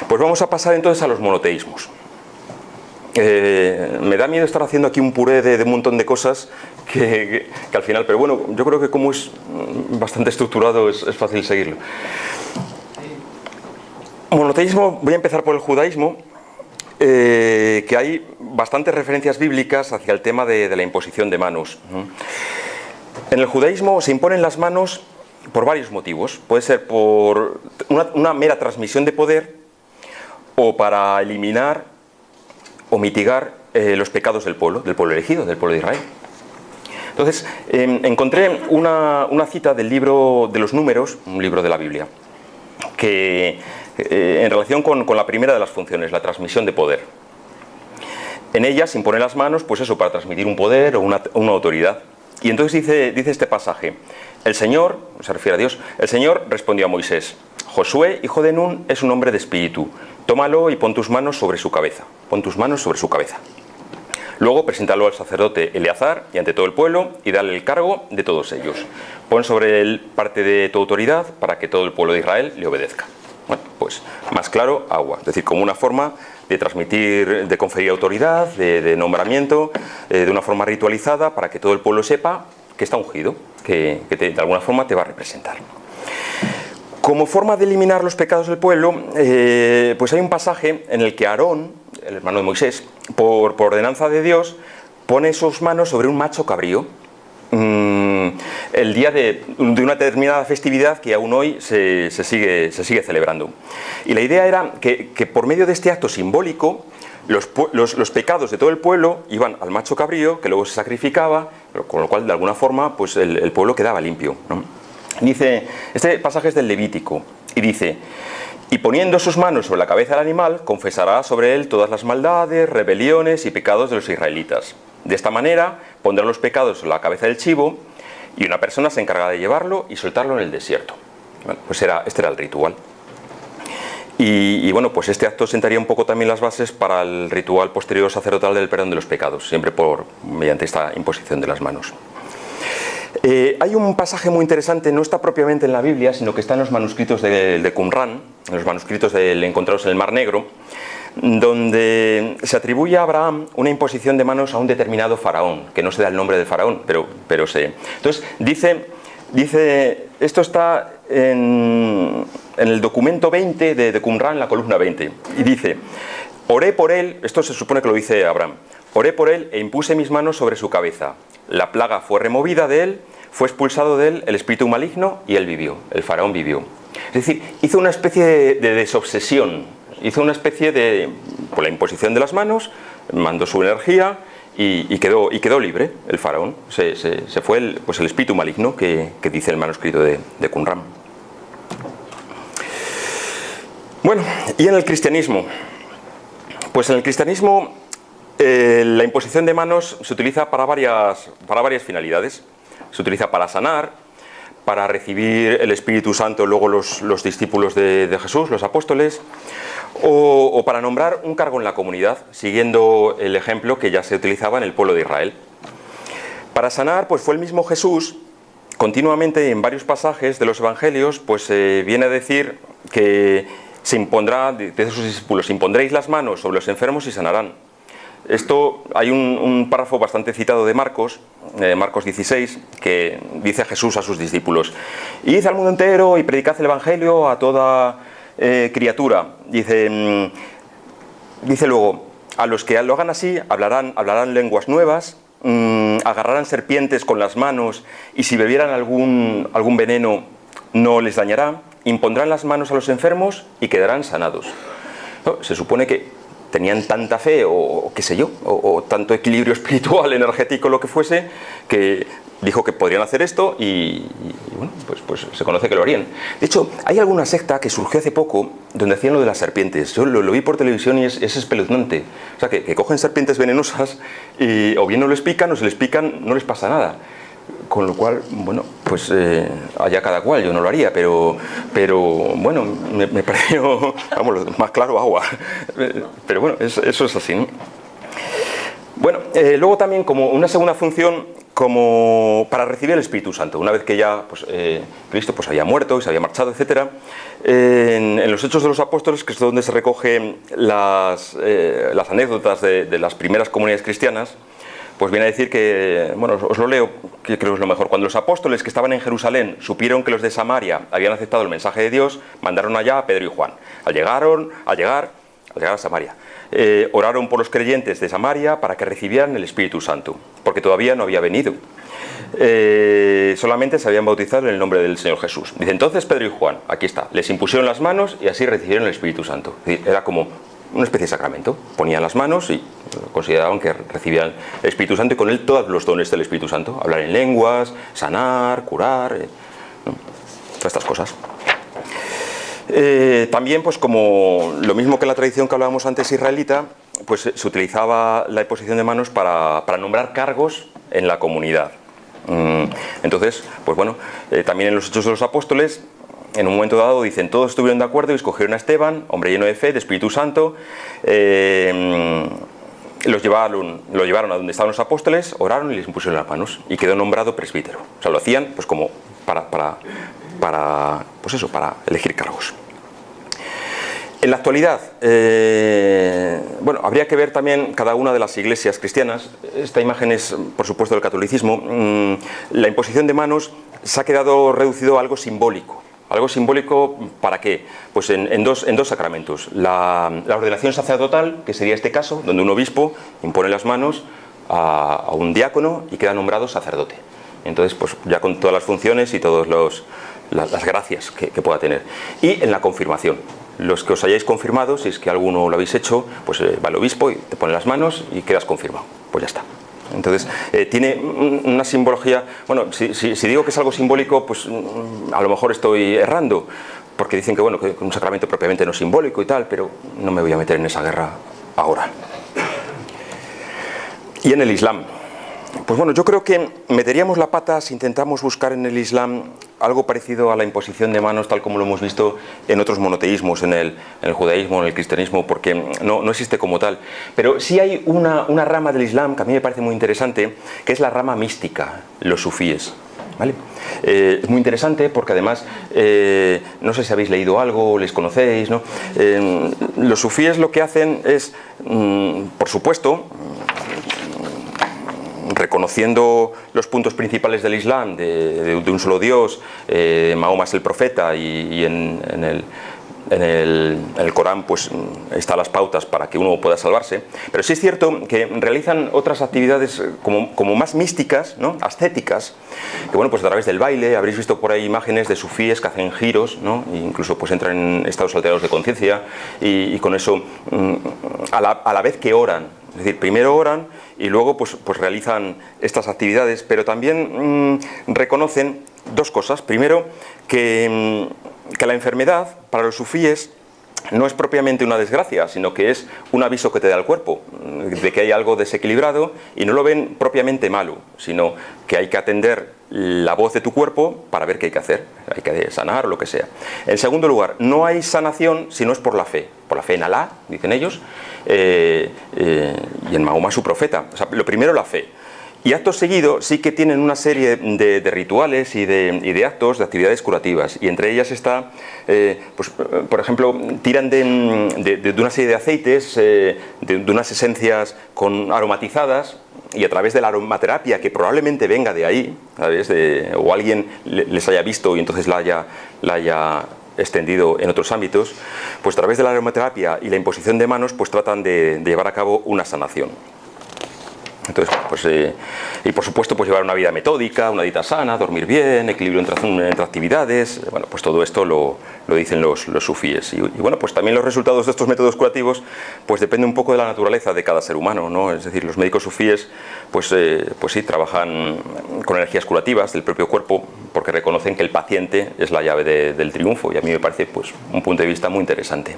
Pues vamos a pasar entonces a los monoteísmos. Me da miedo estar haciendo aquí un puré de un montón de cosas que al final, pero bueno, yo creo que como es bastante estructurado es fácil seguirlo. Monoteísmo, voy a empezar por el judaísmo, que hay bastantes referencias bíblicas hacia el tema de la imposición de manos. En el judaísmo se imponen las manos por varios motivos. Puede ser por una mera transmisión de poder, o para eliminar o mitigar los pecados del pueblo elegido, del pueblo de Israel. Entonces, encontré una cita del libro de los Números, un libro de la Biblia, que en relación con la primera de las funciones, la transmisión de poder. En ella se imponen las manos, pues eso, para transmitir un poder o una autoridad. Y entonces dice este pasaje: el Señor, se refiere a Dios, el Señor respondió a Moisés: Josué, hijo de Nun, es un hombre de espíritu. Tómalo y pon tus manos sobre su cabeza. Pon tus manos sobre su cabeza. Luego preséntalo al sacerdote Eleazar y ante todo el pueblo y dale el cargo de todos ellos. Pon sobre él parte de tu autoridad para que todo el pueblo de Israel le obedezca. Bueno, pues más claro, agua. Es decir, como una forma de transmitir, de conferir autoridad, de nombramiento, de una forma ritualizada para que todo el pueblo sepa que está ungido, que de alguna forma te va a representar. Como forma de eliminar los pecados del pueblo, pues hay un pasaje en el que Aarón, el hermano de Moisés, por ordenanza de Dios, pone sus manos sobre un macho cabrío, el día de una determinada festividad que aún hoy se sigue celebrando. Y la idea era que por medio de este acto simbólico, los pecados de todo el pueblo iban al macho cabrío, que luego se sacrificaba, con lo cual de alguna forma pues el pueblo quedaba limpio, ¿no? Dice, este pasaje es del Levítico, y dice: y poniendo sus manos sobre la cabeza del animal, confesará sobre él todas las maldades, rebeliones y pecados de los israelitas. De esta manera pondrá los pecados sobre la cabeza del chivo, y una persona se encargará de llevarlo y soltarlo en el desierto. Bueno, pues este era el ritual. Y bueno, pues este acto sentaría un poco también las bases para el ritual posterior sacerdotal del perdón de los pecados, siempre mediante esta imposición de las manos. Hay un pasaje muy interesante, no está propiamente en la Biblia, sino que está en los manuscritos de Qumran, en los manuscritos encontrados en el Mar Negro, donde se atribuye a Abraham una imposición de manos a un determinado faraón, que no se da el nombre del faraón, pero se... Entonces, dice esto está en el documento 20 de Qumran, la columna 20, y dice: oré por él, esto se supone que lo dice Abraham, oré por él e impuse mis manos sobre su cabeza. La plaga fue removida de él, fue expulsado de él el espíritu maligno y él vivió, el faraón vivió. Es decir, hizo una especie de desobsesión, hizo una especie de, por la imposición de las manos, mandó su energía y quedó libre el faraón. Se fue el espíritu maligno que dice el manuscrito de Qumran. Bueno, y en el cristianismo. Pues en el cristianismo la imposición de manos se utiliza para varias finalidades. Se utiliza para sanar, para recibir el Espíritu Santo luego los discípulos de Jesús, los apóstoles, o para nombrar un cargo en la comunidad, siguiendo el ejemplo que ya se utilizaba en el pueblo de Israel. Para sanar, pues fue el mismo Jesús, continuamente en varios pasajes de los evangelios, pues viene a decir que se impondrá, dice sus discípulos: impondréis las manos sobre los enfermos y sanarán. Esto, hay un párrafo bastante citado de Marcos 16, que dice Jesús a sus discípulos: id al mundo entero y predicad el evangelio a toda criatura. Dice luego: a los que lo hagan así hablarán lenguas nuevas, agarrarán serpientes con las manos, y si bebieran algún veneno no les dañará, impondrán las manos a los enfermos y quedarán sanados. No, se supone que tenían tanta fe o qué sé yo, o tanto equilibrio espiritual, energético, lo que fuese, que dijo que podrían hacer esto y bueno, pues se conoce que lo harían. De hecho, hay alguna secta que surgió hace poco donde hacían lo de las serpientes. Yo lo vi por televisión y es espeluznante. O sea, que cogen serpientes venenosas y o bien no les pican, o si les pican no les pasa nada. Con lo cual, bueno, pues allá cada cual, yo no lo haría, pero bueno, me pareció, vamos, más claro, agua. Pero bueno, eso es así, ¿no? Bueno, luego también como una segunda función, como para recibir el Espíritu Santo, una vez que ya pues, Cristo pues, había muerto y se había marchado, etc. En los Hechos de los Apóstoles, que es donde se recogen las anécdotas de las primeras comunidades cristianas, pues viene a decir que, bueno, os lo leo, que creo que es lo mejor. Cuando los apóstoles que estaban en Jerusalén supieron que los de Samaria habían aceptado el mensaje de Dios, mandaron allá a Pedro y Juan. Al llegar a Samaria, oraron por los creyentes de Samaria para que recibieran el Espíritu Santo, porque todavía no había venido. Solamente se habían bautizado en el nombre del Señor Jesús. Dice, entonces Pedro y Juan, aquí está, les impusieron las manos y así recibieron el Espíritu Santo. Es decir, era como una especie de sacramento. Ponían las manos y consideraban que recibían el Espíritu Santo y con él todos los dones del Espíritu Santo. Hablar en lenguas, sanar, curar, ¿no? Todas estas cosas. También, pues como lo mismo que la tradición que hablábamos antes israelita, pues se utilizaba la imposición de manos para nombrar cargos en la comunidad. Entonces, pues bueno, también en los Hechos de los Apóstoles, en un momento dado dicen, todos estuvieron de acuerdo y escogieron a Esteban, hombre lleno de fe, de Espíritu Santo, lo llevaron a donde estaban los apóstoles, oraron y les impusieron las manos y quedó nombrado presbítero. O sea, lo hacían pues como para elegir cargos. En la actualidad, bueno, habría que ver también cada una de las iglesias cristianas. Esta imagen es, por supuesto, del catolicismo. La imposición de manos se ha quedado reducido a algo simbólico. ¿Algo simbólico para qué? Pues en dos sacramentos. La ordenación sacerdotal, que sería este caso, donde un obispo impone las manos a un diácono y queda nombrado sacerdote. Entonces, pues ya con todas las funciones y todas las gracias que pueda tener. Y en la confirmación. Los que os hayáis confirmado, si es que alguno lo habéis hecho, pues va el obispo y te pone las manos y quedas confirmado. Pues ya está. Entonces, tiene una simbología. Bueno, si digo que es algo simbólico, pues a lo mejor estoy errando, porque dicen que, bueno, que un sacramento propiamente no es simbólico y tal, pero no me voy a meter en esa guerra ahora. Y en el Islam. Pues bueno, yo creo que meteríamos la pata si intentamos buscar en el Islam algo parecido a la imposición de manos, tal como lo hemos visto en otros monoteísmos, en el judaísmo, en el cristianismo, porque no existe como tal. Pero sí hay una rama del Islam que a mí me parece muy interesante, que es la rama mística, los sufíes. ¿Vale? Es muy interesante porque además, no sé si habéis leído algo, les conocéis, ¿no? Los sufíes lo que hacen es, por supuesto, reconociendo los puntos principales del Islam, de un solo Dios, Mahoma es el profeta y en el Corán pues están las pautas para que uno pueda salvarse, pero sí es cierto que realizan otras actividades como más místicas, ¿no? Ascéticas, que bueno, pues a través del baile, habréis visto por ahí imágenes de sufíes que hacen giros, ¿no? E incluso pues entran en estados alterados de conciencia y con eso a la vez que oran, es decir, primero oran y luego pues realizan estas actividades, pero también reconocen dos cosas. Primero, que la enfermedad para los sufíes no es propiamente una desgracia, sino que es un aviso que te da el cuerpo, de que hay algo desequilibrado, y no lo ven propiamente malo, sino que hay que atender la voz de tu cuerpo para ver qué hay que hacer, hay que sanar o lo que sea. En segundo lugar, no hay sanación si no es por la fe en Alá, dicen ellos, y en Mahoma su profeta. O sea, lo primero, la fe. Y acto seguido sí que tienen una serie de rituales y de actos, de actividades curativas. Y entre ellas está, pues, por ejemplo, tiran de una serie de aceites, de unas esencias aromatizadas, y a través de la aromaterapia, que probablemente venga de ahí, ¿sabes? O alguien les haya visto y entonces la haya extendido en otros ámbitos, pues a través de la aromaterapia y la imposición de manos, pues tratan de llevar a cabo una sanación. Entonces, pues, y por supuesto, pues llevar una vida metódica, una dieta sana, dormir bien, equilibrio entre actividades. Bueno, pues todo esto lo dicen los sufíes. Y bueno, pues también los resultados de estos métodos curativos, pues depende un poco de la naturaleza de cada ser humano, ¿no? Es decir, los médicos sufíes, pues sí, trabajan con energías curativas del propio cuerpo, porque reconocen que el paciente es la llave del triunfo. Y a mí me parece, pues, un punto de vista muy interesante.